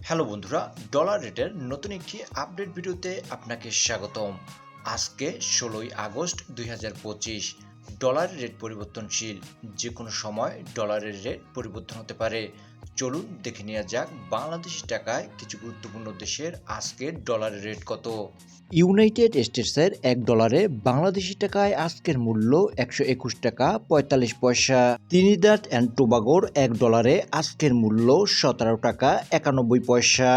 Hello বন্ধুরা, dollar রেটের নতুন একটি আপডেট ভিডিওতে আপনাকে স্বাগতম। আজকে 16ই আগস্ট 2025। ডলারের রেট পরিবর্তনশীল, যে কোনো সময় ডলারের রেট পরিবর্তন হতে পারে। চলুন দেখে নেওয়া যাক বাংলাদেশি টাকায় কিছু গুরুত্বপূর্ণ দেশের আজকের ডলারের রেট কত। ইউনাইটেড স্টেটসের $1 বাংলাদেশি টাকায় আজকের মূল্য 121 টাকা 45 পয়সা। ত্রিনিদাদ অ্যান্ড টোবাগোর $1 আজকের মূল্য 17 টাকা 91 পয়সা।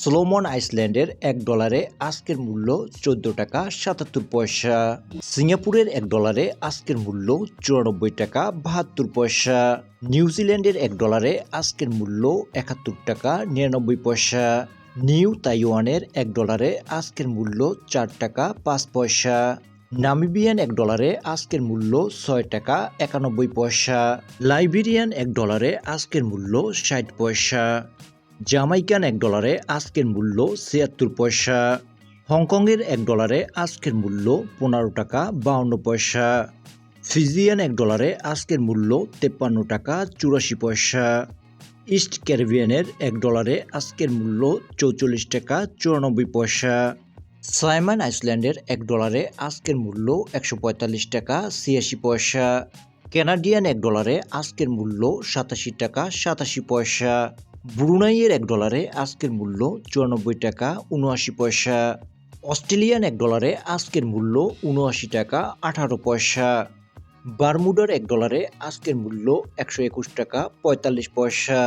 সলোমন আইল্যান্ডের $1 আজকের মূল্য 14 টাকা 77 পয়সা। সিঙ্গাপুরের $1 আজকের মূল্য 94 টাকা 72 পয়সা। নিউজিল্যান্ডের $1 আজকের মূল্য 71 টাকা 99 পয়সা। নিউ তাইওয়ানের $1 আজকের মূল্য 4 টাকা 5 পয়সা। নামিবিয়ান $1 আজকের মূল্য 6 টাকা 91 পয়সা। লাইবেরিয়ান $1 আজকের মূল্য 60 পয়সা। জামাইকান $1 আজকের মূল্য 76 পয়সা। হংকংয়ের $1 আজকের মূল্য 15 টাকা 52 পয়সা। ফিজিয়ান $1 আজকের মূল্য 53 টাকা 84 পয়সা। ইস্ট ক্যারিবিয়ানের $1 আজকের মূল্য 44 টাকা 94 পয়সা। সাইমন আইল্যান্ডের $1 আজকের মূল্য 145 টাকা 86 পয়সা। কানাডিয়ান $1 আজকের মূল্য 87 টাকা 87 পয়সা। ব্রুনাইয়ের $1 আজকের মূল্য 94 টাকা 79 পয়সা। অস্ট্রেলিয়ান $1 আজকের মূল্য 79 টাকা 18 পয়সা। বারমুডার $1 আজকের মূল্য 121 টাকা 45 পয়সা।